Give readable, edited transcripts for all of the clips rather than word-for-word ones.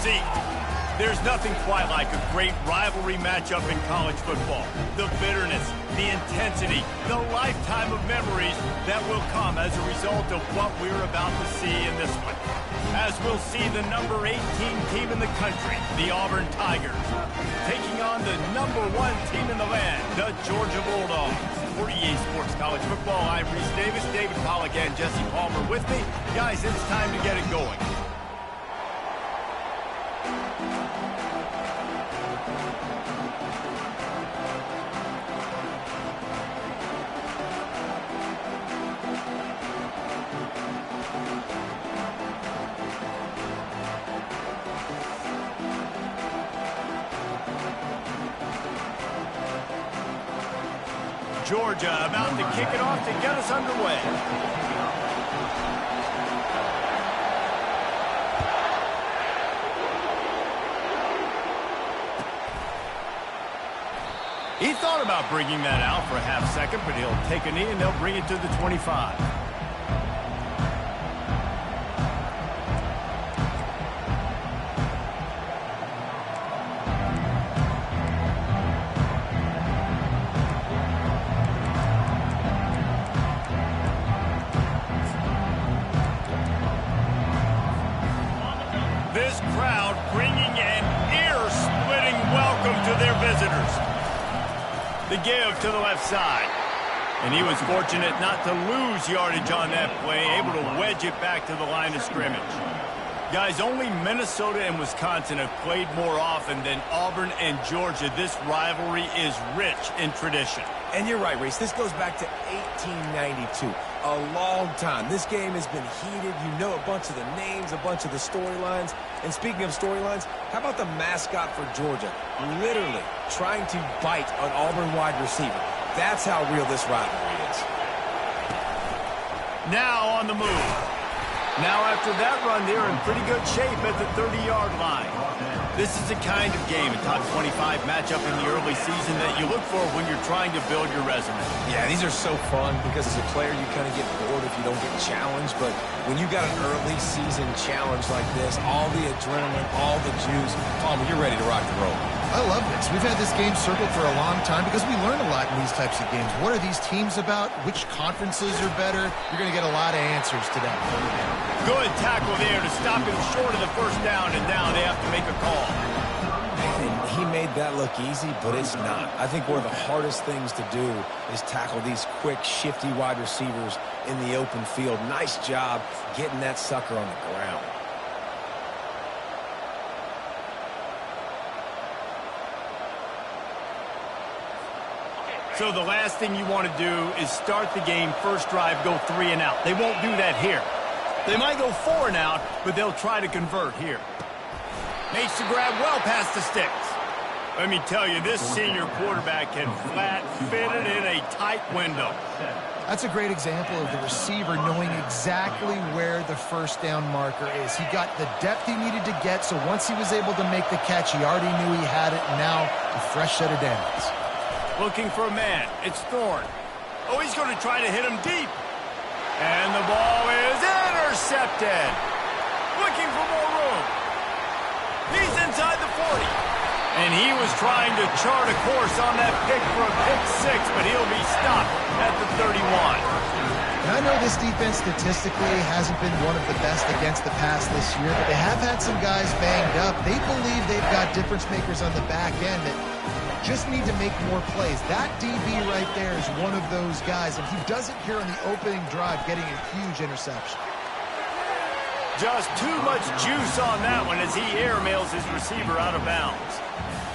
seat. There's nothing quite like a great rivalry matchup in college football. The bitterness, the intensity, the lifetime of memories that will come as a result of what we're about to see in this one. As we'll see the number 18 team in the country, the Auburn Tigers, taking on the number 1 team in the land, the Georgia Bulldogs. For EA Sports College Football, I'm Reese Davis, David Pollack, and Jesse Palmer with me. Guys, it's time to get it going. Georgia about to kick it off to get us underway. He thought about bringing that out for a half second, but he'll take a knee and they'll bring it to the 25. This crowd bringing an ear-splitting welcome to their visitors. The give to the left side. And he was fortunate not to lose yardage on that play, able to wedge it back to the line of scrimmage. Guys, only Minnesota and Wisconsin have played more often than Auburn and Georgia. This rivalry is rich in tradition. And you're right, Reese. This goes back to 1892. A long time. This game has been heated. You know a bunch of the names, a bunch of the storylines. And speaking of storylines, how about the mascot for Georgia? Literally trying to bite an Auburn wide receiver. That's how real this rivalry is. Now on the move. Now after that run, they're in pretty good shape at the 30-yard line. This is the kind of game, a top 25 matchup in the early season that you look for when you're trying to build your resume. Yeah, these are so fun because as a player you kind of get bored if you don't get challenged. But when you got an early season challenge like this, all the adrenaline, all the juice, Palmer, you're ready to rock and roll. I love this. We've had this game circled for a long time because we learn a lot in these types of games. What are these teams about? Which conferences are better? You're going to get a lot of answers today. Good tackle there to stop him short of the first down, and now they have to make a call. And he made that look easy, but it's not. I think one of the hardest things to do is tackle these quick, shifty wide receivers in the open field. Nice job getting that sucker on the ground. So the last thing you want to do is start the game, first drive, go 3 and out. They won't do that here. They might go 4 and out, but they'll try to convert here. Makes the grab well past the sticks. Let me tell you, this senior quarterback can flat fit it in a tight window. That's a great example of the receiver knowing exactly where the first down marker is. He got the depth he needed to get, so once he was able to make the catch, he already knew he had it, and now a fresh set of downs. Looking for a man. It's Thorne. Oh, he's going to try to hit him deep. And the ball is intercepted. Looking for more room. He's inside the 40. And he was trying to chart a course on that pick for a pick 6, but he'll be stopped at the 31. And I know this defense statistically hasn't been one of the best against the pass this year, but they have had some guys banged up. They believe they've got difference makers on the back end that just need to make more plays. That DB right there is one of those guys, and he does it here on the opening drive, getting a huge interception. Just too much juice on that one as he airmails his receiver out of bounds.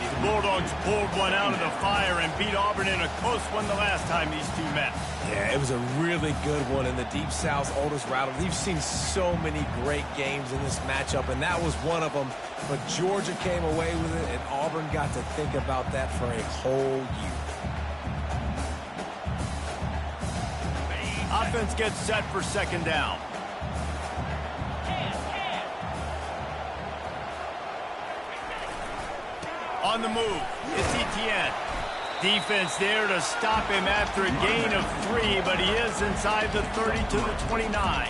The Bulldogs pulled one out of the fire and beat Auburn in a close one the last time these two met. Yeah, it was a really good one in the Deep South's oldest rivalry. We've seen so many great games in this matchup, and that was one of them. But Georgia came away with it, and Auburn got to think about that for a whole year. Offense gets set for second down. On the move, it's Etienne. Defense there to stop him after a gain of 3, but he is inside the 30 to the 29.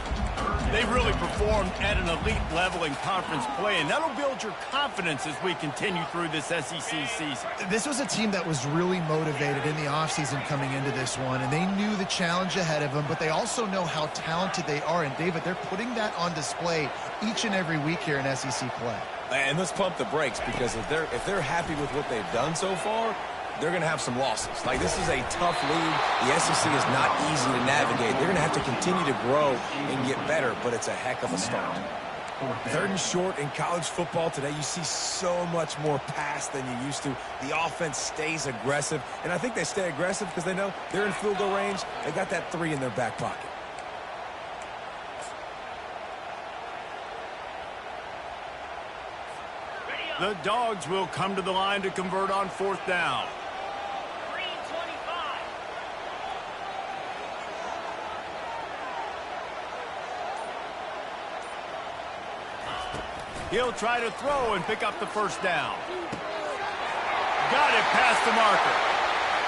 They really performed at an elite level in conference play, and that'll build your confidence as we continue through this SEC season. This was a team that was really motivated in the offseason coming into this one, and they knew the challenge ahead of them, but they also know how talented they are. And, David, they're putting that on display each and every week here in SEC play. And let's pump the brakes, because if they're happy with what they've done so far, they're going to have some losses. Like, this is a tough league. The SEC is not easy to navigate. They're going to have to continue to grow and get better, but it's a heck of a start. 3rd and short in college football today. You see so much more pass than you used to. The offense stays aggressive, and I think they stay aggressive because they know they're in field goal range. They got that 3 in their back pocket. The Dogs will come to the line to convert on 4th down. He'll try to throw and pick up the 1st down. Got it past the marker.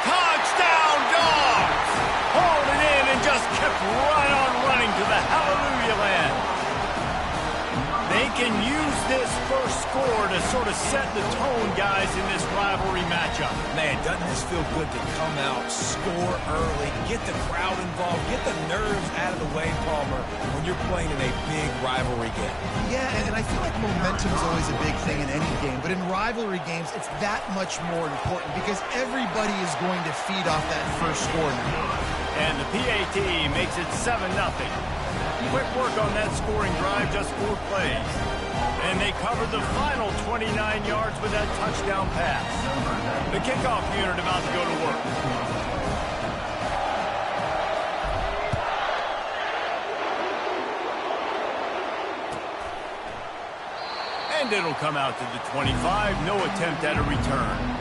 Touchdown, Dogs! Hauled it in and just kept right on running to the hallelujah land. They can use this first score to sort of set the tone, guys, in this rivalry matchup. Man, doesn't this feel good to come out, score early, get the crowd involved, get the nerves out of the way, Palmer, when you're playing in a big rivalry game? Yeah, and I feel like momentum is always a big thing in any game, but in rivalry games, it's that much more important because everybody is going to feed off that first score now. And the PAT makes it 7-0. Quick work on that scoring drive, just 4 plays. And they covered the final 29 yards with that touchdown pass. The kickoff unit about to go to work. And it'll come out to the 25. No attempt at a return.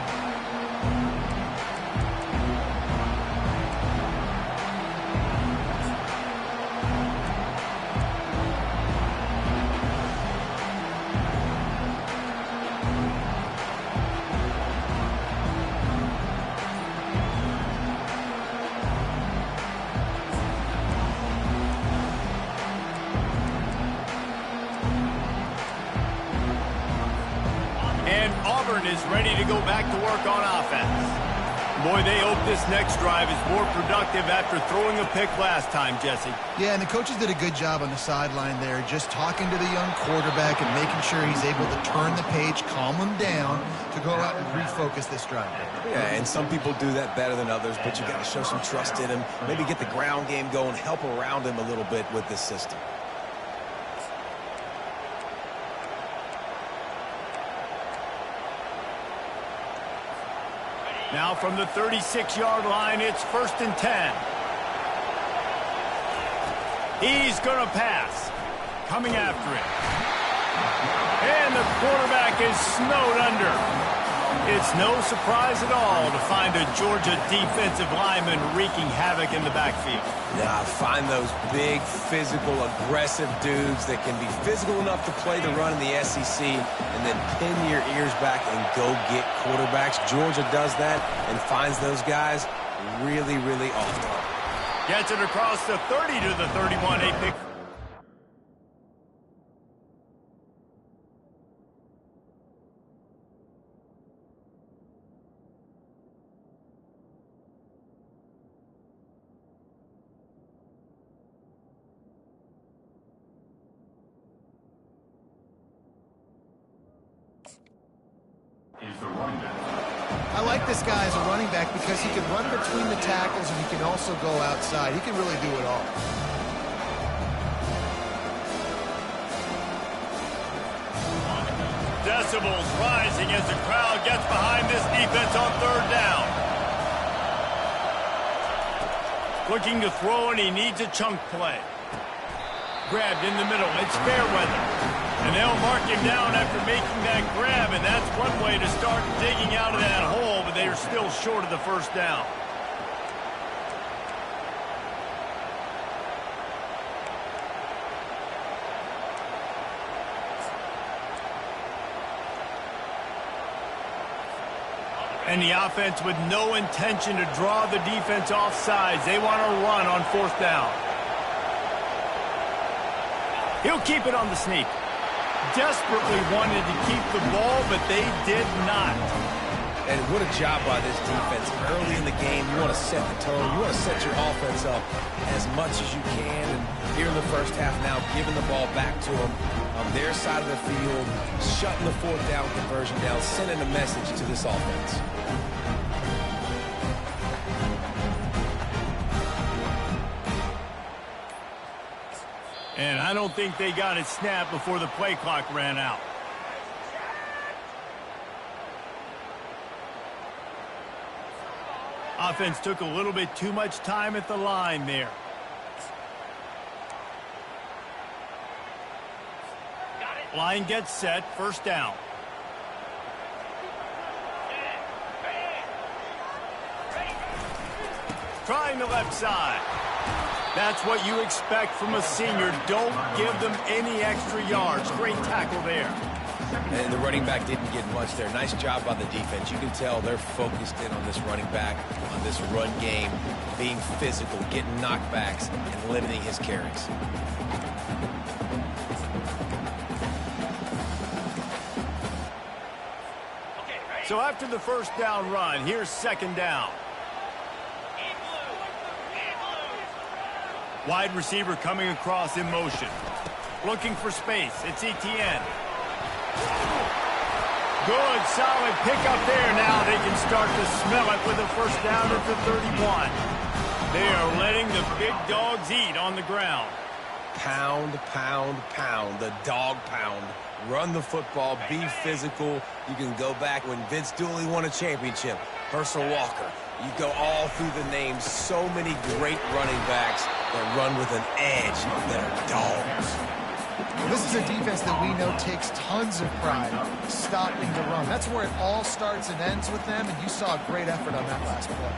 Auburn is ready to go back to work on offense. Boy, they hope this next drive is more productive after throwing a pick last time, Jesse. Yeah, and the coaches did a good job on the sideline there, just talking to the young quarterback and making sure he's able to turn the page, calm him down to go out and refocus this drive. Yeah, and some people do that better than others, but you got to show some trust in him, maybe get the ground game going, help around him a little bit with this system. Now from the 36-yard line, it's 1st and 10. He's going to pass. Coming after it. And the quarterback is snowed under. It's no surprise at all to find a Georgia defensive lineman wreaking havoc in the backfield. Yeah, find those big, physical, aggressive dudes that can be physical enough to play the run in the SEC and then pin your ears back and go get quarterbacks. Georgia does that and finds those guys really, really often. Gets it across the 30 to the 31. A pick. I like this guy as a running back because he can run between the tackles and he can also go outside. He can really do it all. Decibels rising as the crowd gets behind this defense on 3rd down. Looking to throw, and he needs a chunk play. Grabbed in the middle. It's fair weather. And they'll mark him down after making that grab, and that's one way to start digging out of that hole, but they are still short of the 1st down. And the offense with no intention to draw the defense off sides. They want to run on 4th down. He'll keep it on the sneak. Desperately wanted to keep the ball, but they did not. And what a job by this defense. Early in the game, you want to set the tone. You want to set your offense up as much as you can. And here in the first half now, giving the ball back to them on their side of the field, shutting the fourth down conversion down, sending a message to this offense. And I don't think they got it snapped before the play clock ran out. Offense took a little bit too much time at the line there. Line gets set, first down. Trying the left side. That's what you expect from a senior. Don't give them any extra yards. Great tackle there. And the running back didn't get much there. Nice job by the defense. You can tell they're focused in on this running back, on this run game, being physical, getting knockbacks, and limiting his carries. So after the first down run, here's second down. Wide receiver coming across in motion. Looking for space. It's Etienne. Good, solid pickup there. Now they can start to smell it with a first down at the 31. They are letting the big dogs eat on the ground. Pound, pound, pound. The dog pound. Run the football. Be physical. You can go back when Vince Dooley won a championship. Herschel Walker. You go all through the names. So many great running backs that run with an edge that are dogs. Well, this is a defense that we know takes tons of pride stopping the run. That's where it all starts and ends with them, and you saw a great effort on that last play.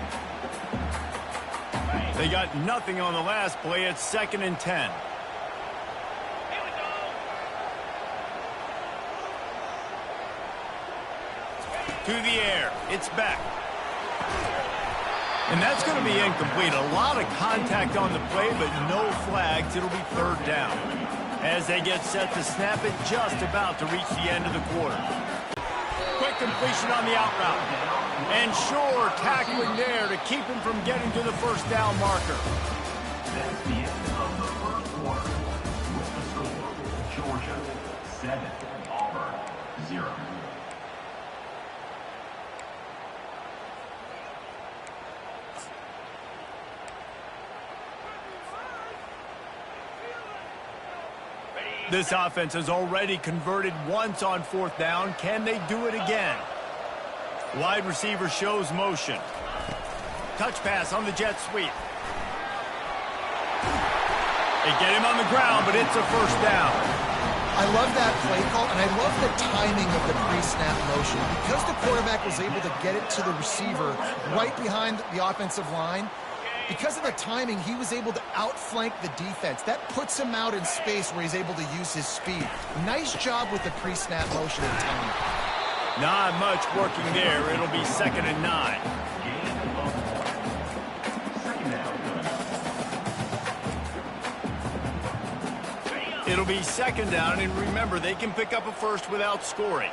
They got nothing on the last play. It's 2nd and 10. To the air. It's back. And that's going to be incomplete. A lot of contact on the play, but no flags. It'll be third down. As they get set to snap it, just about to reach the end of the quarter. Quick completion on the out route. And sure, tackling there to keep him from getting to the first down marker. That's the end of the first quarter. With the score, Georgia 7, Auburn 0. This offense has already converted once on fourth down. Can they do it again? Wide receiver shows motion. Touch pass on the jet sweep. They get him on the ground, but it's a first down. I love that play call, and I love the timing of the pre-snap motion. Because the quarterback was able to get it to the receiver right behind the offensive line, because of the timing, he was able to outflank the defense. That puts him out in space where he's able to use his speed. Nice job with the pre-snap motion and timing. Not much working there. It'll be 2nd and 9. It'll be 2nd down, and remember, they can pick up a first without scoring.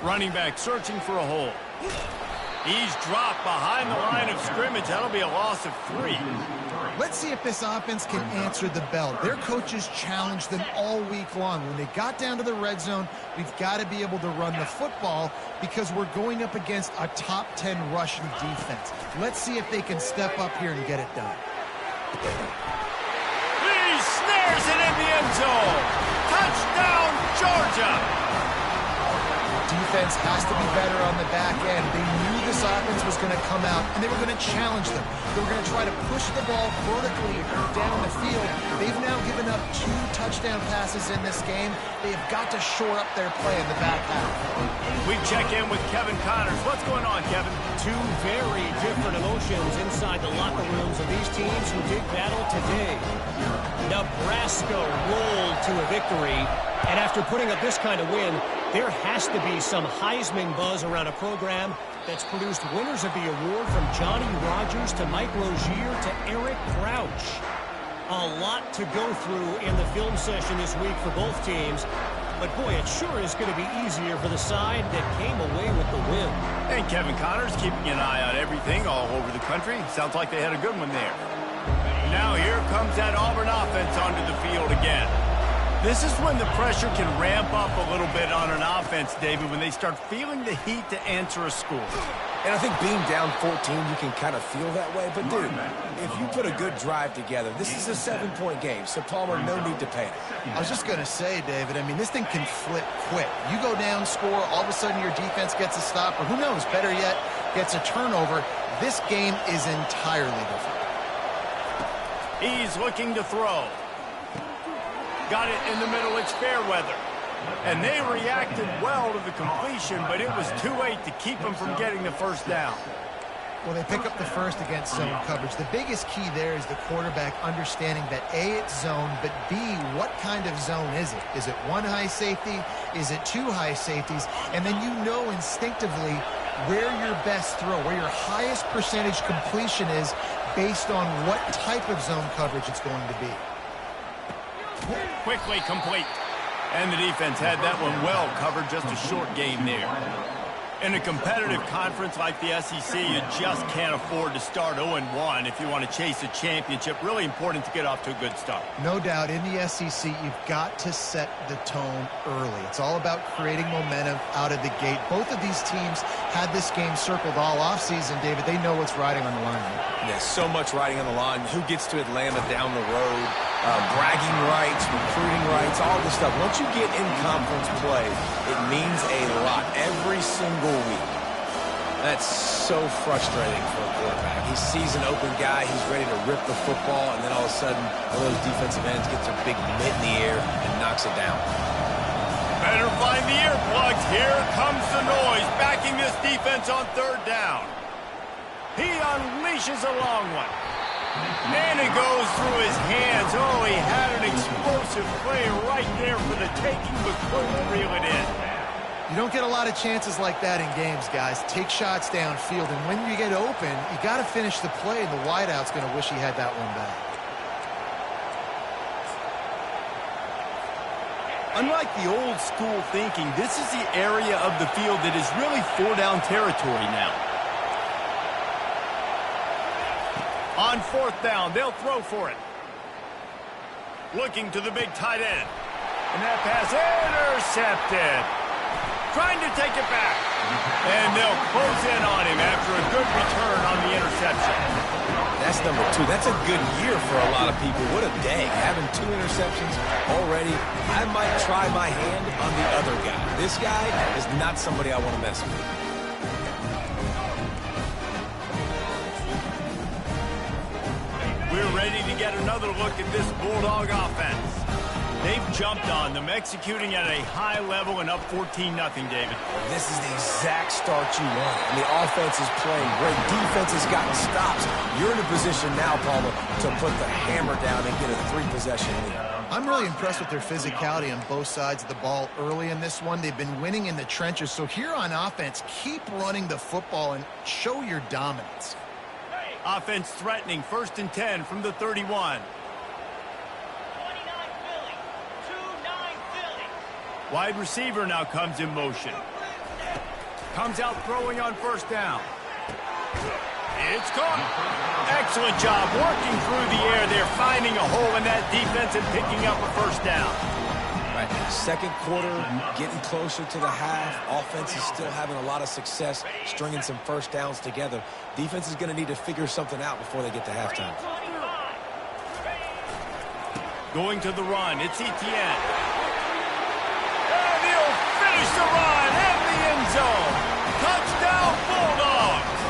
Running back searching for a hole. He's dropped behind the line of scrimmage. That'll be a loss of 3. Let's see if this offense can answer the bell. Their coaches challenged them all week long. When they got down to the red zone, we've got to be able to run the football because we're going up against a top 10 rushing defense. Let's see if they can step up here and get it done. He snares it in the end zone. Touchdown, Georgia. Defense has to be better on the back end. They knew this offense was going to come out, and they were going to challenge them. They were going to try to push the ball vertically down the field. They've now given up 2 touchdown passes in this game. They have got to shore up their play in the back half. We check in with Kevin Connors. What's going on, Kevin? 2 very different emotions inside the locker rooms of these teams who did battle today. Nebraska rolled to a victory, and after putting up this kind of win, there has to be some Heisman buzz around a program that's produced winners of the award from Johnny Rodgers to Mike Rozier to Eric Crouch. A lot to go through in the film session this week for both teams. But, boy, it sure is going to be easier for the side that came away with the win. And Kevin Connors keeping an eye on everything all over the country. Sounds like they had a good one there. Now here comes that Auburn offense onto the field again. This is when the pressure can ramp up a little bit on an offense, David, when they start feeling the heat to answer a score. And I think being down 14, you can kind of feel that way. But, dude, if you put a good drive together, this is a 7-point game. So, Palmer, no need to panic. I was just going to say, David, I mean, this thing can flip quick. You go down, score, all of a sudden your defense gets a stop, or who knows, better yet, gets a turnover. This game is entirely different. He's looking to throw. Got it in the middle. It's fair weather. And they reacted well to the completion, but it was too late to keep them from getting the first down. Well, they pick up the first against zone coverage. The biggest key there is the quarterback understanding that A, it's zone, but B, what kind of zone is it? Is it one high safety? Is it two high safeties? And then you know instinctively where your best throw, where your highest percentage completion is based on what type of zone coverage it's going to be. Quickly complete. And the defense had that one well covered, just a short game there. In a competitive conference like the SEC, you just can't afford to start 0-1 if you want to chase a championship. Really important to get off to a good start. No doubt, in the SEC, you've got to set the tone early. It's all about creating momentum out of the gate. Both of these teams had this game circled all offseason, David. They know what's riding on the line. Yeah, so much riding on the line. Who gets to Atlanta down the road? Bragging rights, recruiting rights, all this stuff. Once you get in conference play, it means a lot every single week. That's so frustrating for a quarterback. He sees an open guy, he's ready to rip the football, and then all of a sudden, one of those defensive ends gets a big mitt in the air and knocks it down. Better find the earplugs. Here comes the noise, backing this defense on third down. He unleashes a long one. And it goes through his hands. Oh, he had an explosive play right there for the taking, but couldn't reel it in. You don't get a lot of chances like that in games, guys. Take shots downfield, and when you get open, you got to finish the play, and the wideout's going to wish he had that one back. Unlike the old school thinking, this is the area of the field that is really four-down territory now. On fourth down, they'll throw for it. Looking to the big tight end. And that pass intercepted. Trying to take it back. And they'll close in on him after a good return on the interception. That's number 2. That's a good year for a lot of people. What a day. Having 2 interceptions already. I might try my hand on the other guy. This guy is not somebody I want to mess with. We're ready to get another look at this Bulldog offense. They've jumped on them, executing at a high level and up 14-0, David. This is the exact start you want. And the offense is playing great. Defense has gotten stops. You're in a position now, Palmer, to put the hammer down and get a 3-possession lead. I'm really impressed with their physicality on both sides of the ball early in this one. They've been winning in the trenches. So here on offense, keep running the football and show your dominance. Offense threatening, 1st and 10 from the 31. 29 Philly. 2-9 Philly. Wide receiver now comes in motion. Comes out throwing on first down. It's caught. Excellent job working through the air there, finding a hole in that defense and picking up a first down. Right. Second quarter, getting closer to the half. Offense is still having a lot of success stringing some first downs together. Defense is going to need to figure something out before they get to halftime. Going to the run. It's Etienne. And he'll finish the run in the end zone. Touchdown, Bulldogs.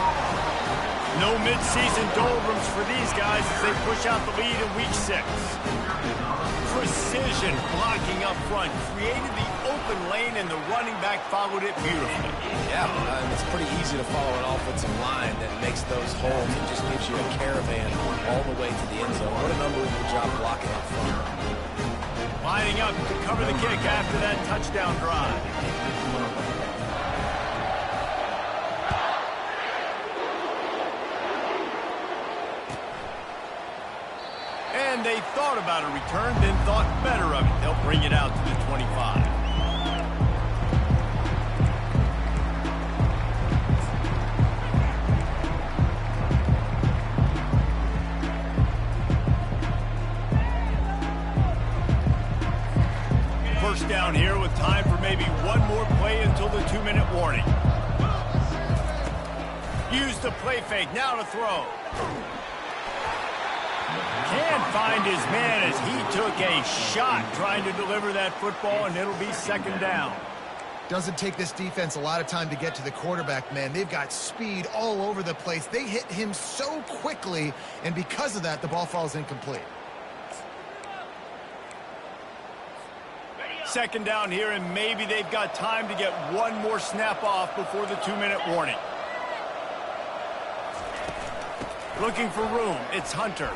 No midseason doldrums for these guys as they push out the lead in week 6. Precision blocking up front created the open lane, and the running back followed it beautifully. Yeah, it's pretty easy to follow an offensive line that makes those holes and just gives you a caravan all the way to the end zone. What an unbelievable job blocking up front. Lining up to cover the kick after that touchdown drive. they thought about a return, then thought better of it. They'll bring it out to the 25. First down here with time for maybe one more play until the 2-minute warning. Use the play fake, now to throw. Can't find his man as he took a shot trying to deliver that football, and it'll be second down. Doesn't take this defense a lot of time to get to the quarterback, man. They've got speed all over the place. They hit him so quickly, and because of that, the ball falls incomplete. Second down here, and maybe they've got time to get one more snap off before the 2-minute warning. Looking for room, it's Hunter.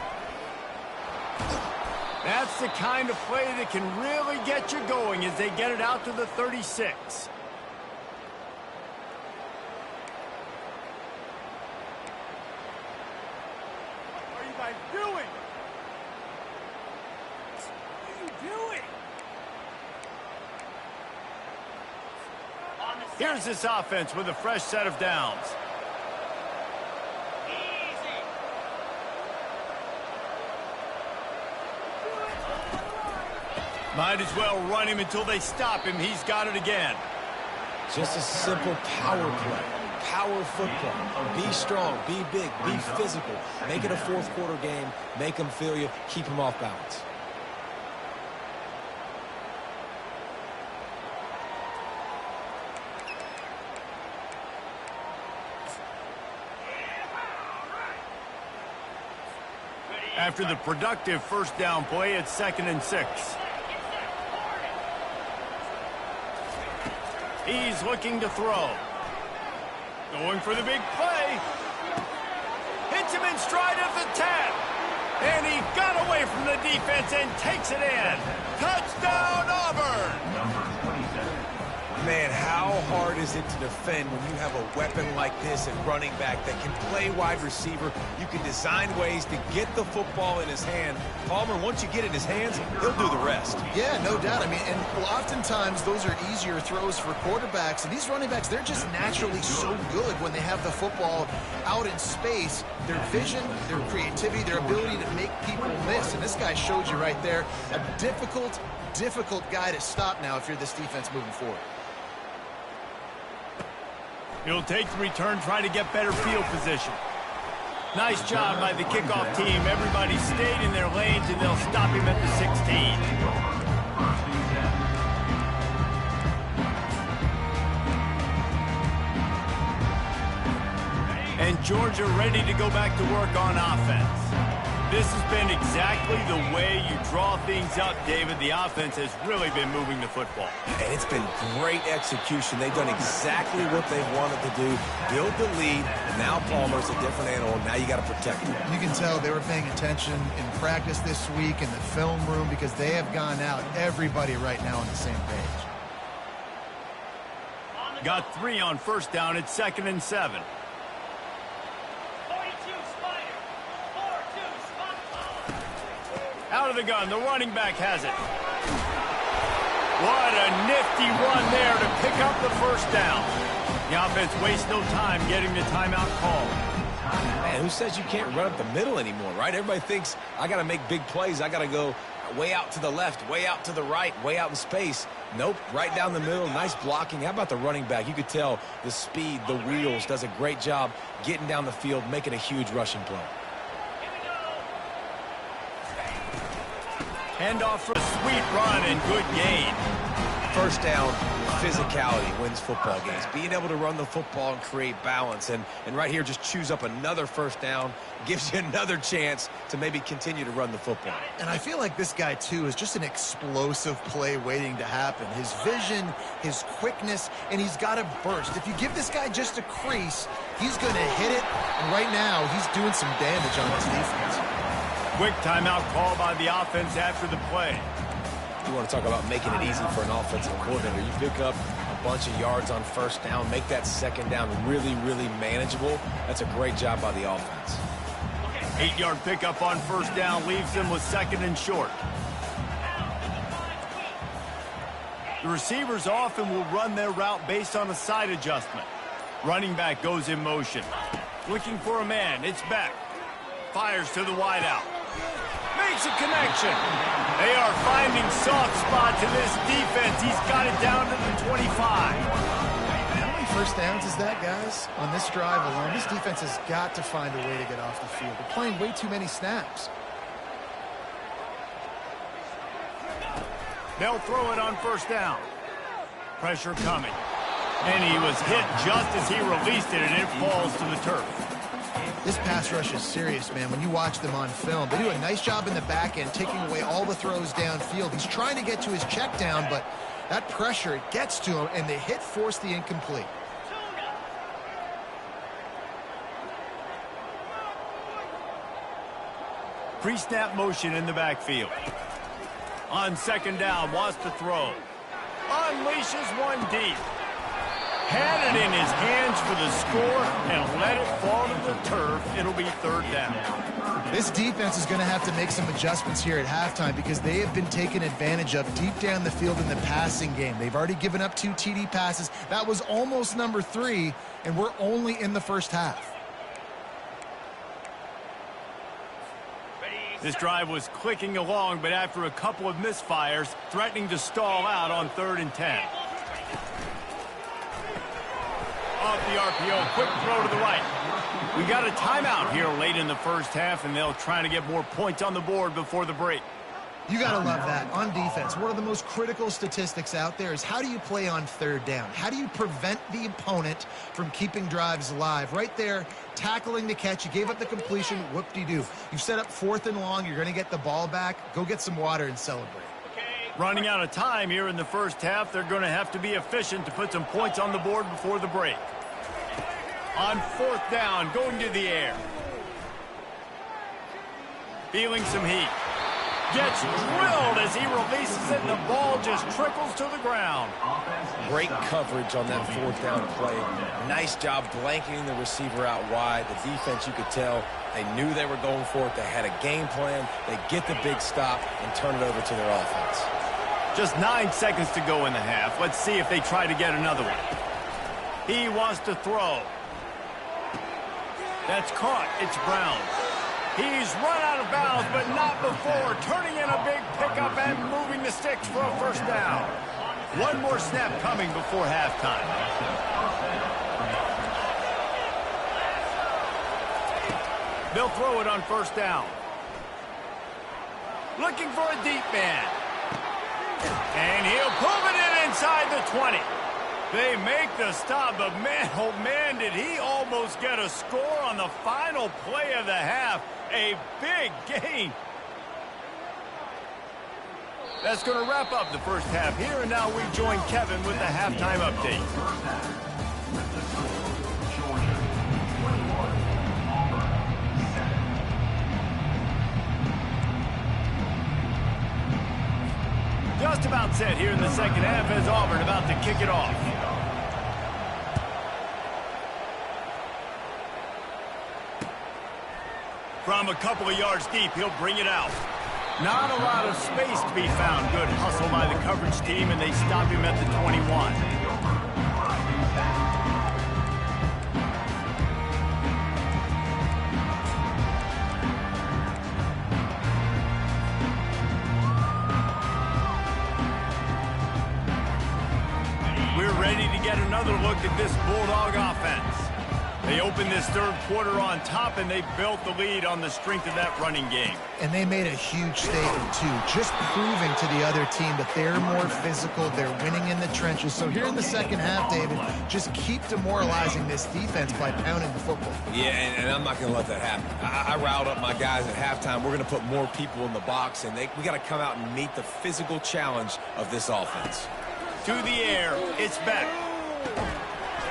That's the kind of play that can really get you going as they get it out to the 36. What are you guys doing? What are you doing? Here's this offense with a fresh set of downs. Might as well run him until they stop him. He's got it again. Just a simple power play. Power football. Be strong, be big, be physical. Make it a fourth quarter game. Make them feel you. Keep them off balance. After the productive first down play, it's 2nd and 6. He's looking to throw. Going for the big play. Hits him in stride at the 10. And he got away from the defense and takes it in. Touchdown, Auburn! Number 27. Man, how hard is it to defend when you have a weapon like this at running back that can play wide receiver? You can design ways to get the football in his hand. Palmer, once you get it in his hands, he'll do the rest. Yeah, no doubt. I mean, and oftentimes those are easier throws for quarterbacks. And these running backs, they're just naturally so good when they have the football out in space. Their vision, their creativity, their ability to make people miss. And this guy showed you right there, a difficult guy to stop now if you're this defense moving forward. He'll take the return, try to get better field position. Nice job by the kickoff team. Everybody stayed in their lanes, and they'll stop him at the 16. And Georgia ready to go back to work on offense. This has been exactly the way you draw things up, David. The offense has really been moving the football. And it's been great execution. They've done exactly what they wanted to do. Build the lead. Now Palmer's a different animal. Now you got to protect him. You can tell they were paying attention in practice this week in the film room because they have gone out, everybody right now on the same page. Got 3 on first down. It's 2nd and 7. Out of the gun, the running back has it. What a nifty run there to pick up the first down. The offense wastes no time getting the timeout call. Man, who says you can't run up the middle anymore, right? Everybody thinks I got to make big plays. I got to go way out to the left, way out to the right, way out in space. Nope, right down the middle, nice blocking. How about the running back? You could tell the speed, the wheels, does a great job getting down the field, making a huge rushing play. Handoff for a sweet run and good gain. First down, physicality wins football games. Being able to run the football and create balance. And right here, just choose up another first down. Gives you another chance to maybe continue to run the football. And I feel like this guy, too, is just an explosive play waiting to happen. His vision, his quickness, and he's got a burst. If you give this guy just a crease, he's going to hit it. And right now, he's doing some damage on this defense. Quick timeout call by the offense after the play. You want to talk about making it easy for an offensive coordinator. You pick up a bunch of yards on first down, make that second down really, really manageable. That's a great job by the offense. 8-yard pickup on first down leaves them with 2nd and short. The receivers often will run their route based on a side adjustment. Running back goes in motion. Looking for a man. It's back. Fires to the wideout. Makes a connection. They are finding soft spots in this defense. He's got it down to the 25. How many first downs is that, guys? On this drive alone, this defense has got to find a way to get off the field. They're playing way too many snaps. They'll throw it on first down. Pressure coming. And he was hit just as he released it, and it falls to the turf. This pass rush is serious, man. When you watch them on film, they do a nice job in the back end, taking away all the throws downfield. He's trying to get to his check down, but that pressure, it gets to him, and the hit forced the incomplete. Pre-snap motion in the backfield. On 2nd down, wants to throw. Unleashes one deep. Had it in his hands for the score and let it fall to the turf. It'll be 3rd down. This defense is going to have to make some adjustments here at halftime because they have been taken advantage of deep down the field in the passing game. They've already given up 2 TD passes. That was almost number 3, and we're only in the first half. This drive was clicking along, but after a couple of misfires, threatening to stall out on 3rd and 10. Off the RPO, quick throw to the right. We got a timeout here late in the first half, and they'll try to get more points on the board before the break. You got to love that. On defense, one of the most critical statistics out there is how do you play on 3rd down? How do you prevent the opponent from keeping drives alive? Right there, tackling the catch. You gave up the completion. Whoop-de-doo. You've set up 4th and long. You're going to get the ball back. Go get some water and celebrate. Running out of time here in the first half, they're going to have to be efficient to put some points on the board before the break. On 4th down, going to the air. Feeling some heat. Gets drilled as he releases it, and the ball just trickles to the ground. Great coverage on that 4th down play. Nice job blanketing the receiver out wide. The defense, you could tell, they knew they were going for it. They had a game plan. They get the big stop and turn it over to their offense. Just 9 seconds to go in the half. Let's see if they try to get another one. He wants to throw. That's caught. It's Brown. He's run out of bounds, but not before. Turning in a big pickup and moving the sticks for a first down. One more snap coming before halftime. They'll throw it on first down. Looking for a deep man. And he'll pull it in inside the 20. They make the stop, but man, oh man, did he almost get a score on the final play of the half. A big gain. That's going to wrap up the first half here, and now we join Kevin with the halftime update. Georgia, 21, Auburn, 7. Just about set here in the second half as Auburn about to kick it off. From a couple of yards deep, he'll bring it out. Not a lot of space to be found. Good hustle by the coverage team, and they stop him at the 21. We're ready to get another look at this Bulldog offense. They opened this third quarter on top, and they built the lead on the strength of that running game. And they made a huge statement, too, just proving to the other team that they're more physical, they're winning in the trenches. So here in the second half, David, just keep demoralizing this defense by pounding the football. Yeah, and I'm not going to let that happen. I riled up my guys at halftime. We're going to put more people in the box, and we got to come out and meet the physical challenge of this offense. To the air, it's back.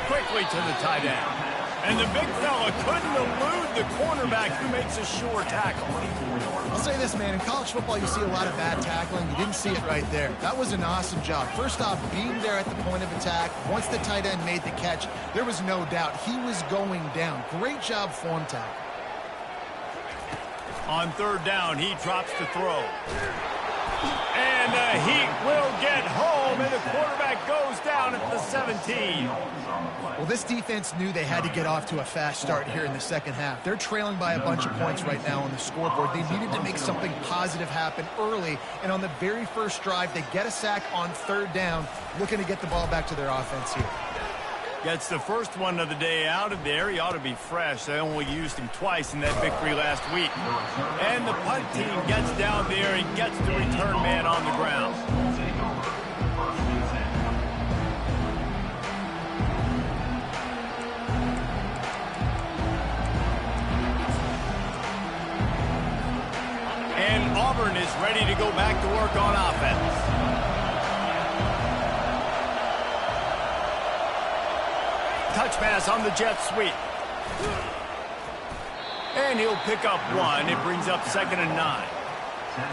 Quickly to the tight end. And the big fella couldn't elude the cornerback who makes a sure tackle. I'll say this, man. In college football, you see a lot of bad tackling. You didn't see it right there. That was an awesome job. First off, being there at the point of attack. Once the tight end made the catch, there was no doubt he was going down. Great job form tackle. On third down, he drops to throw. And the Heat will get home, and the quarterback goes down at the 17. Well, this defense knew they had to get off to a fast start here in the second half. They're trailing by a bunch of points right now on the scoreboard. They needed to make something positive happen early, and on the very first drive, they get a sack on third down, looking to get the ball back to their offense here. Gets the first one of the day out of there. He ought to be fresh. They only used him twice in that victory last week. And the punt team gets down there and gets the return man on the ground. And Auburn is ready to go back to work on offense. Touch pass on the jet sweep. And he'll pick up one. It brings up 2nd and 9.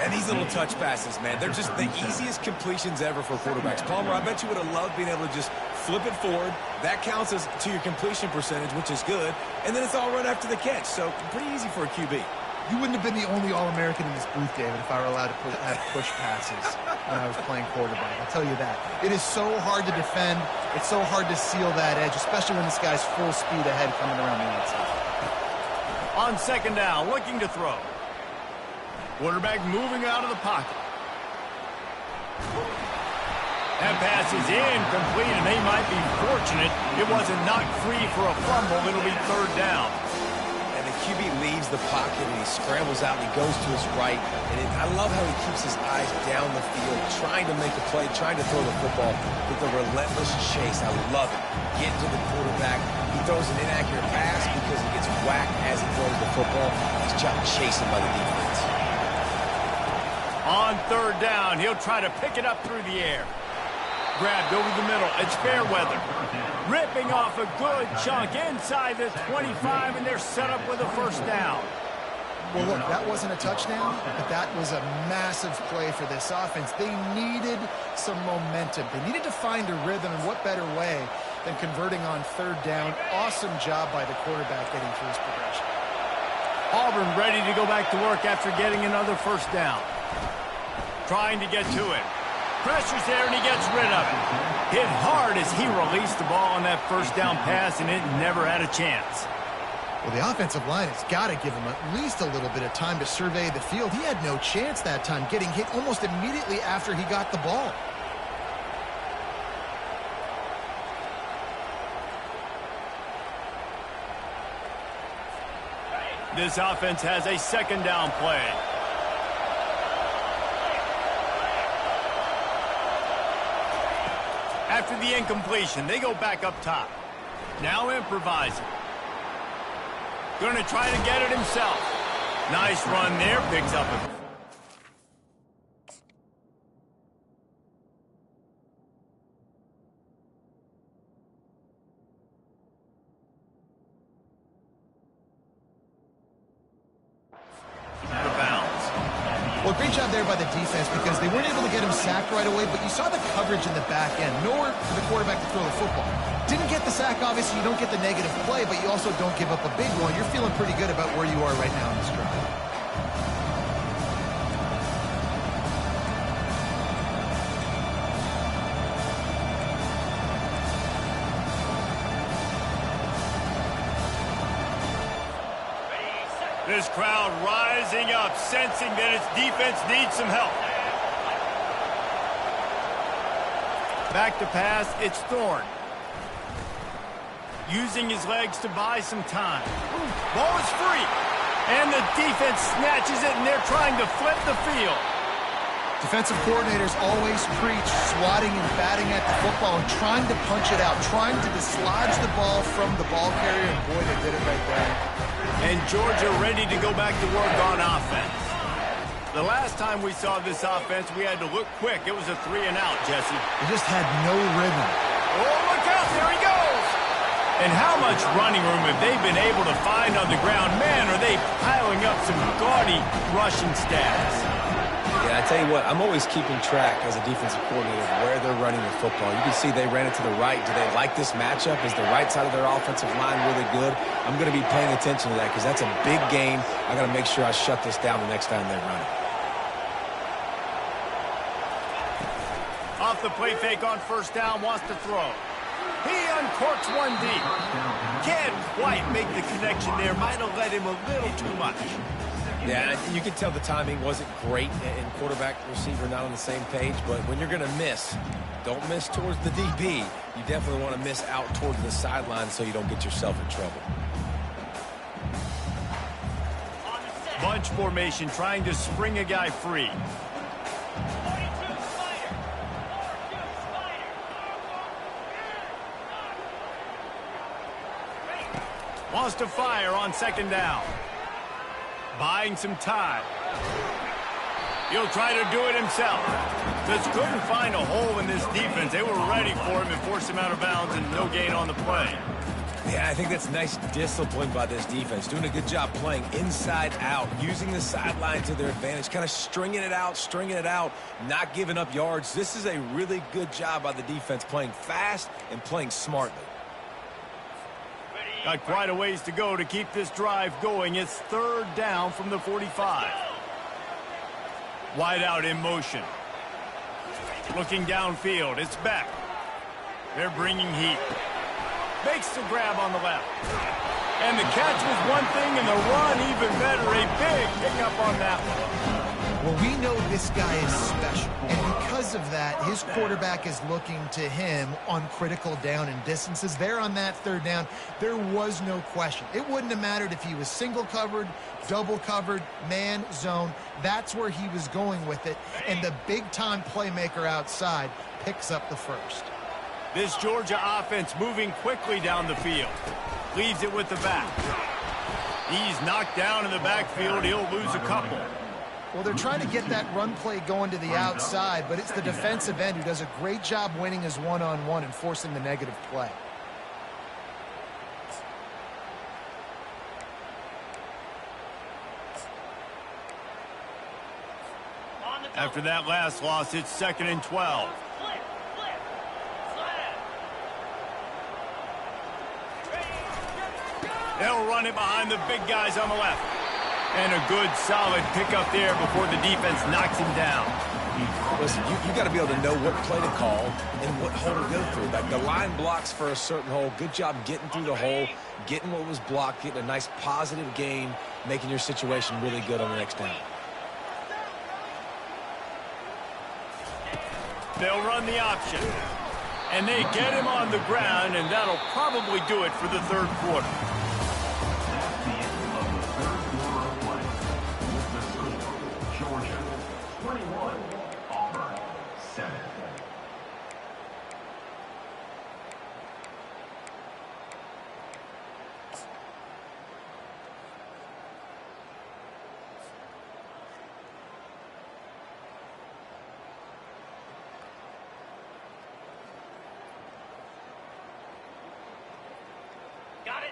And these little touch passes, man, they're just the easiest completions ever for quarterbacks. Palmer, I bet you would have loved being able to just flip it forward. That counts as to your completion percentage, which is good. And then it's all run after the catch. So pretty easy for a QB. You wouldn't have been the only All-American in this booth, David, if I were allowed to have push passes when I was playing quarterback. I'll tell you that. It is so hard to defend. It's so hard to seal that edge, especially when this guy's full speed ahead coming around the outside. On 2nd down, looking to throw. Quarterback moving out of the pocket. That pass is incomplete, and they might be fortunate it wasn't knocked free for a fumble. It'll be 3rd down. QB leaves the pocket and he scrambles out and he goes to his right. And I love how he keeps his eyes down the field, trying to make a play, trying to throw the football with a relentless chase. I love it. Getting to the quarterback. He throws an inaccurate pass because he gets whacked as he throws the football. His job chasing by the defense. On 3rd down, he'll try to pick it up through the air. Grabbed over the middle. It's Fairweather. Ripping off a good chunk inside the 25, and they're set up with a 1st down. Well, look, that wasn't a touchdown, but that was a massive play for this offense. They needed some momentum. They needed to find a rhythm, and what better way than converting on 3rd down. Awesome job by the quarterback getting through his progression. Auburn ready to go back to work after getting another 1st down. Trying to get to it. Pressure's there, and he gets rid of it. Hit hard as he released the ball on that 1st down pass, and it never had a chance. Well, the offensive line has got to give him at least a little bit of time to survey the field. He had no chance that time, getting hit almost immediately after he got the ball. This offense has a 2nd down play. After the incompletion, they go back up top. Now improvising. Going to try to get it himself. Nice run there. Picks up a... Well, great job there by the defense because they weren't able to get him sacked right away, but you saw the coverage in the back end. Nowhere for the quarterback to throw the football. Didn't get the sack, obviously. You don't get the negative play, but you also don't give up a big one. You're feeling pretty good about where you are right now in this drive. This crowd rising up, sensing that its defense needs some help. Back to pass, it's Thorne. Using his legs to buy some time. Ball is free. And the defense snatches it, and they're trying to flip the field. Defensive coordinators always preach swatting and batting at the football and trying to punch it out, trying to dislodge the ball from the ball carrier, and boy, they did it right there. And Georgia ready to go back to work on offense. The last time we saw this offense, we had to look quick. It was a 3-and-out, Jesse. They just had no rhythm. Oh, look out, there he goes! And how much running room have they been able to find on the ground? Man, are they piling up some gaudy rushing stats. Yeah, I tell you what, I'm always keeping track as a defensive coordinator of where they're running the football. You can see they ran it to the right. Do they like this matchup? Is the right side of their offensive line really good? I'm going to be paying attention to that because that's a big game. I got to make sure I shut this down the next time they run it. Off the play fake on first down, wants to throw. He uncorks one deep. Can't quite make the connection there. Might have let him a little too much. Yeah, you can tell the timing wasn't great and quarterback receiver not on the same page, but when you're going to miss, don't miss towards the DB. You definitely want to miss out towards the sideline so you don't get yourself in trouble. Bunch formation trying to spring a guy free. Wants to fire on second down. Buying some time. He'll try to do it himself. Just couldn't find a hole in this defense. They were ready for him and forced him out of bounds and no gain on the play. Yeah, I think that's nice discipline by this defense. Doing a good job playing inside out, using the sideline to their advantage, kind of stringing it out, not giving up yards. This is a really good job by the defense, playing fast and playing smartly. Got quite a ways to go to keep this drive going. It's third down from the 45. Wide out in motion. Looking downfield. It's back. They're bringing heat. Makes the grab on the left. And the catch was one thing and the run even better. A big pickup on that one. Well, we know this guy is special, and because of that, his quarterback is looking to him on critical down and distances. There on that third down, there was no question. It wouldn't have mattered if he was single covered, double covered, man, zone. That's where he was going with it, and the big-time playmaker outside picks up the first. This Georgia offense moving quickly down the field. Leaves it with the back. He's knocked down in the backfield. He'll lose a couple. Well, they're trying to get that run play going to the outside, but it's the defensive end who does a great job winning his one-on-one and forcing the negative play. After that last loss, it's 2nd and 12. They'll run it behind the big guys on the left. And a good, solid pickup there before the defense knocks him down. Listen, you got to be able to know what play to call and what hole to go through. Like the line blocks for a certain hole. Good job getting through the hole, getting what was blocked, getting a nice positive gain, making your situation really good on the next down. They'll run the option. And they get him on the ground, and that'll probably do it for the third quarter. Georgia 21, Auburn 7.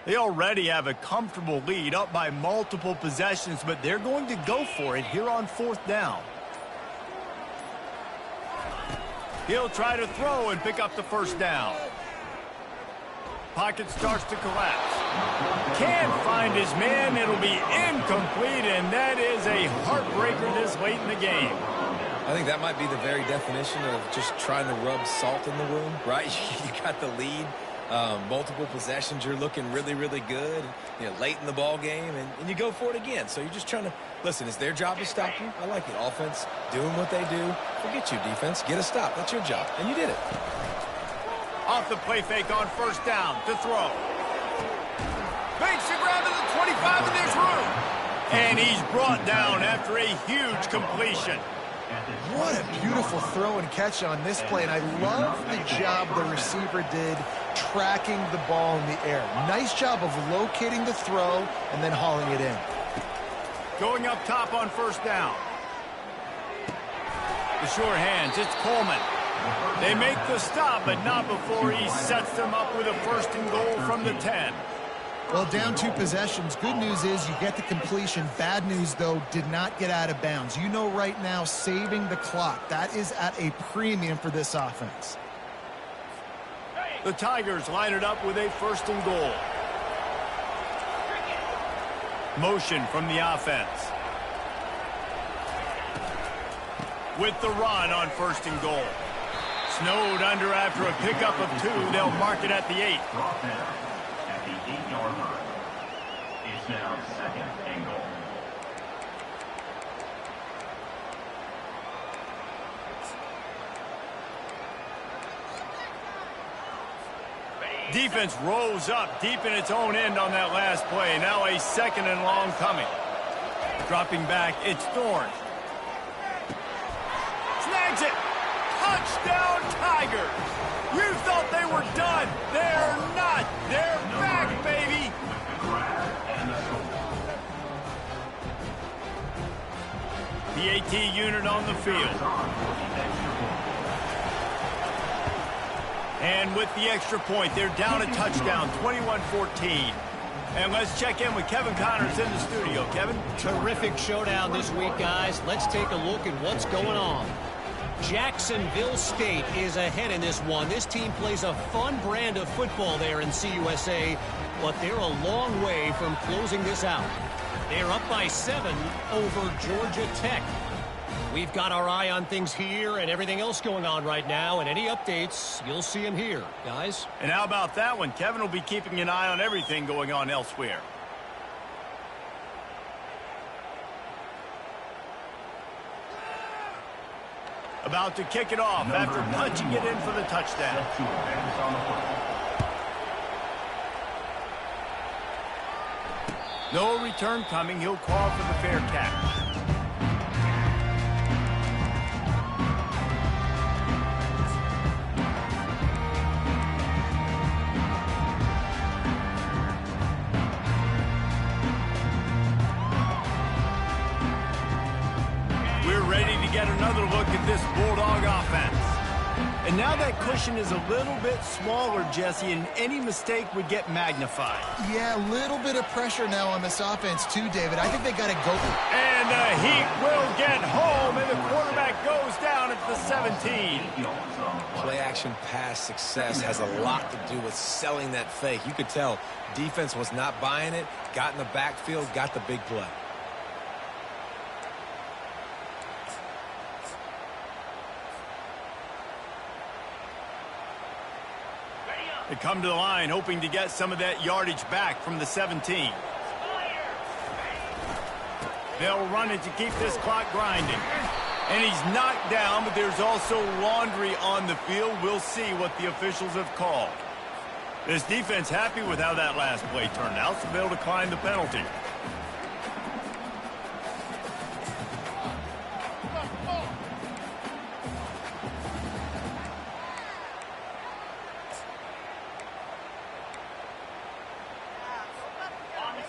They already have a comfortable lead, up by multiple possessions, but they're going to go for it here on 4th down. He'll try to throw and pick up the first down. Pocket starts to collapse. Can't find his man. It'll be incomplete, and that is a heartbreaker this late in the game. I think that might be the very definition of just trying to rub salt in the wound, right? You got the lead. Multiple possessions, you're looking really, really good, late in the ball game, and you go for it again. So you're just trying to, listen, it's their job to stop you. I like it. Offense, doing what they do. Forget you, defense. Get a stop. That's your job. And you did it. Off the play fake on first down to throw. Makes the grab to the 25, and there's room. And he's brought down after a huge completion. What a beautiful throw and catch on this play, and I love the job the receiver did tracking the ball in the air. Nice job of locating the throw and then hauling it in. Going up top on first down. The sure hands, it's Coleman. They make the stop, but not before he sets them up with a 1st and goal from the 10. Well, down 2 possessions. Good news is you get the completion. Bad news, though, did not get out of bounds. You know right now, saving the clock. That is at a premium for this offense. The Tigers line it up with a 1st and goal. Motion from the offense. With the run on 1st and goal. Snowed under after a pickup of 2. They'll mark it at the 8. Brought there at the 8-yard line. It's now 2nd and goal. Defense rose up deep in its own end on that last play. Now a 2nd and long coming. Dropping back, it's Thorne. Snags it. Touchdown, Tigers. You thought they were done. They're not. They're back, baby. The grab and the score. The AT unit on the field. And with the extra point, they're down a touchdown, 21-14. And let's check in with Kevin Connors in the studio. Kevin? Terrific showdown this week, guys. Let's take a look at what's going on. Jacksonville State is ahead in this one. This team plays a fun brand of football there in CUSA, but they're a long way from closing this out. They're up by 7 over Georgia Tech. We've got our eye on things here and everything else going on right now, and any updates, you'll see them here, guys. And how about that one? Kevin will be keeping an eye on everything going on elsewhere. About to kick it off after punching it in for the touchdown. No return coming. He'll call for the fair catch. Get another look at this Bulldog offense. And now that cushion is a little bit smaller, Jesse, and any mistake would get magnified. Yeah, a little bit of pressure now on this offense too, David. I think they got to go. And the Heat will get home, and the quarterback goes down at the 17. Play-action pass success has a lot to do with selling that fake. You could tell defense was not buying it, got in the backfield, got the big play. They come to the line hoping to get some of that yardage back from the 17. They'll run it to keep this clock grinding. And he's knocked down, but there's also laundry on the field. We'll see what the officials have called. This defense happy with how that last play turned out, so they'll decline the penalty.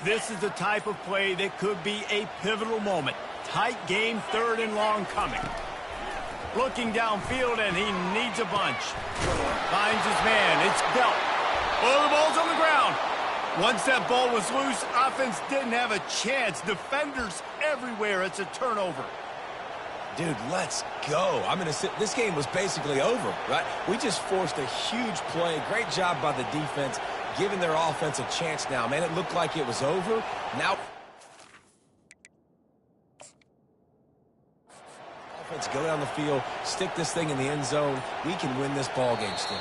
This is the type of play that could be a pivotal moment. Tight game, 3rd and long coming. Looking downfield, and he needs a bunch. Finds his man. It's Belt. Oh, the ball's on the ground. Once that ball was loose, offense didn't have a chance. Defenders everywhere. It's a turnover. Dude, let's go. I'm going to sit. This game was basically over, right? We just forced a huge play. Great job by the defense, giving their offense a chance now. Man, it looked like it was over. Now, offense, go down the field, stick this thing in the end zone. We can win this ball game still.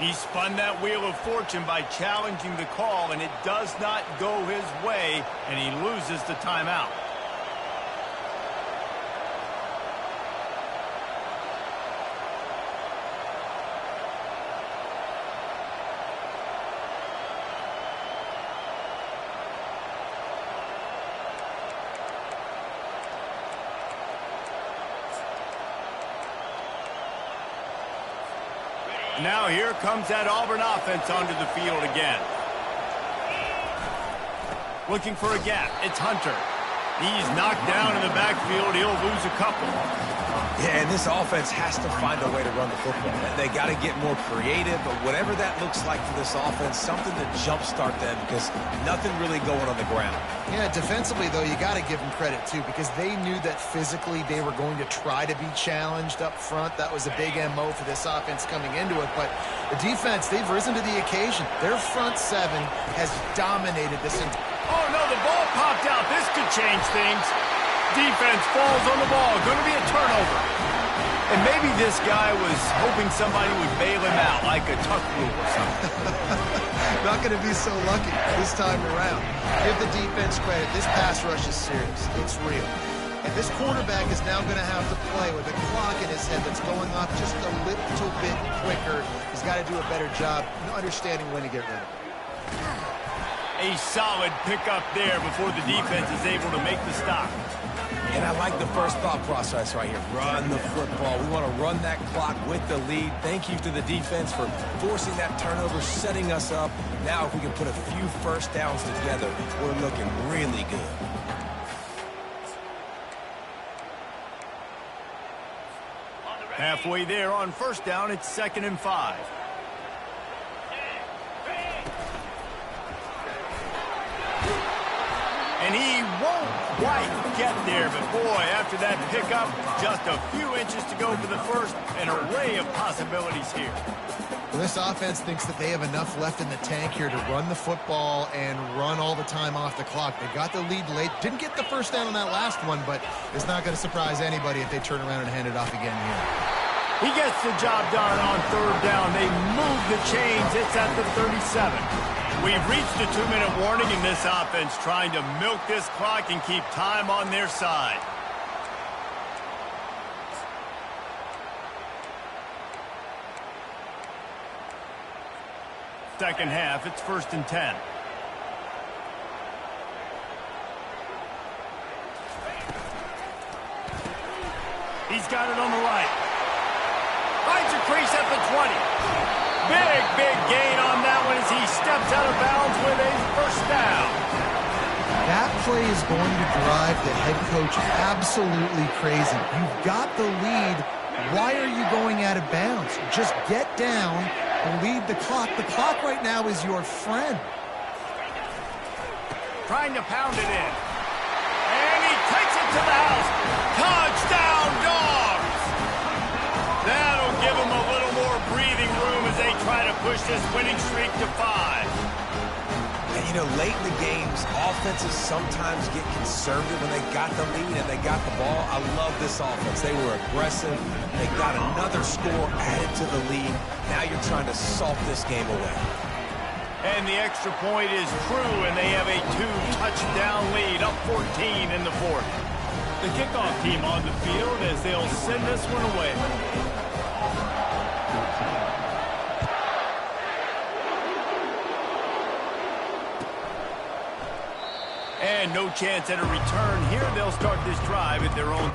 He spun that wheel of fortune by challenging the call, and it does not go his way, and he loses the timeout. Now here comes that Auburn offense onto the field again. Looking for a gap. It's Hunter. He's knocked down in the backfield. He'll lose a couple. Yeah, and this offense has to find a way to run the football. They got to get more creative, but whatever that looks like for this offense, something to jumpstart them because nothing really going on the ground. Yeah, defensively, though, you got to give them credit, too, because they knew that physically they were going to try to be challenged up front. That was a big MO for this offense coming into it. But the defense, they've risen to the occasion. Their front seven has dominated this. Oh, no, the ball popped out. This could change things. Defense falls on the ball. Going to be a turnover. And maybe this guy was hoping somebody would bail him out, like a tuck rule or something. Not going to be so lucky this time around. Give the defense credit. This pass rush is serious. It's real. And this quarterback is now going to have to play with a clock in his head that's going off just a little bit quicker. He's got to do a better job understanding when to get rid of it. A solid pickup there before the defense is able to make the stop. And I like the first thought process right here. Run the football. We want to run that clock with the lead. Thank you to the defense for forcing that turnover, setting us up. Now if we can put a few first downs together, we're looking really good. Halfway there on first down, it's 2nd and 5. And he won't quite get there, but boy, after that pickup, just a few inches to go for the first. An array of possibilities here. Well, this offense thinks that they have enough left in the tank here to run the football and run all the time off the clock. They got the lead late. Didn't get the first down on that last one, but it's not going to surprise anybody if they turn around and hand it off again here. He gets the job done on 3rd down. They move the chains. It's at the 37. We've reached the 2-minute warning in this offense, trying to milk this clock and keep time on their side. Second half, it's 1st and 10. He's got it on the right. Finds a crease at the 20. Big gain on that one as he steps out of bounds with a first down. That play is going to drive the head coach absolutely crazy. You've got the lead. Why are you going out of bounds? Just get down and lead the clock. The clock right now is your friend. Trying to pound it in. And he takes it to the house. Touchdown, Dogs! That'll give him a little more breathing room as they try to push this winning streak to 5. And, you know, late in the games, offenses sometimes get conservative when they got the lead and they got the ball. I love this offense. They were aggressive. They got another score added to the lead. Now you're trying to salt this game away. And the extra point is true, and they have a 2-touchdown lead, up 14 in the 4th. The kickoff team on the field as they'll send this one away. And no chance at a return here. They'll start this drive at their own.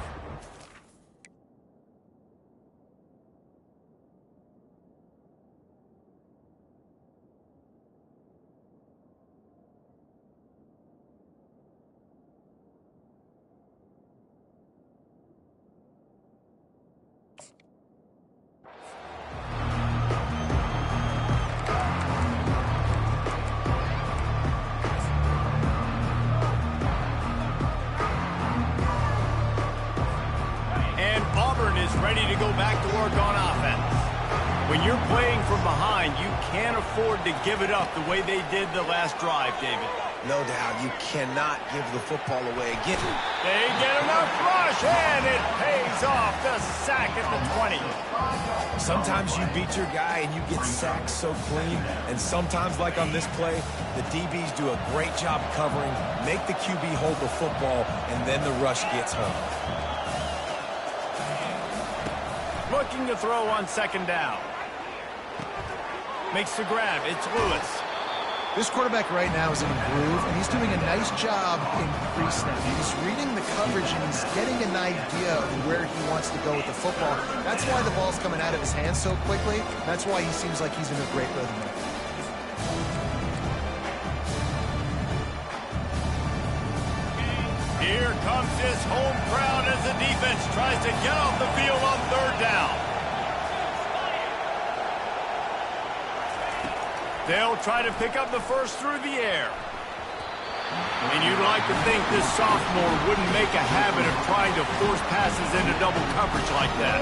Auburn is ready to go back to work on offense. When you're playing from behind, you can't afford to give it up the way they did the last drive, David. No doubt, you cannot give the football away again. They get enough rush, and it pays off. The sack at the 20. Sometimes you beat your guy and you get sacked so clean, and sometimes, like on this play, the DBs do a great job covering, make the QB hold the football, and then the rush gets home. Looking to throw on 2nd down. Makes the grab. It's Lewis. This quarterback right now is in a groove, and he's doing a nice job in pre-snap. He's reading the coverage, and he's getting an idea of where he wants to go with the football. That's why the ball's coming out of his hands so quickly. That's why he seems like he's in a great rhythm. Here comes this home crowd as the defense tries to get off the field on third down. They'll try to pick up the first through the air. And you'd like to think this sophomore wouldn't make a habit of trying to force passes into double coverage like that.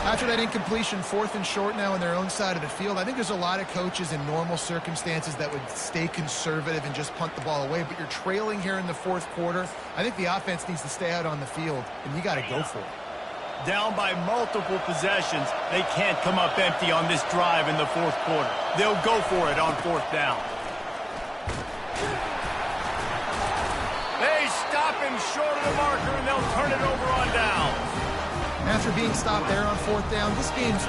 After that incompletion, 4th and short now on their own side of the field, I think there's a lot of coaches in normal circumstances that would stay conservative and just punt the ball away. But you're trailing here in the 4th quarter. I think the offense needs to stay out on the field, and you got to go for it. Down by multiple possessions, they can't come up empty on this drive in the 4th quarter. They'll go for it on 4th down. They stop him short of the marker, and they'll turn it over on downs. After being stopped there on 4th down, this game's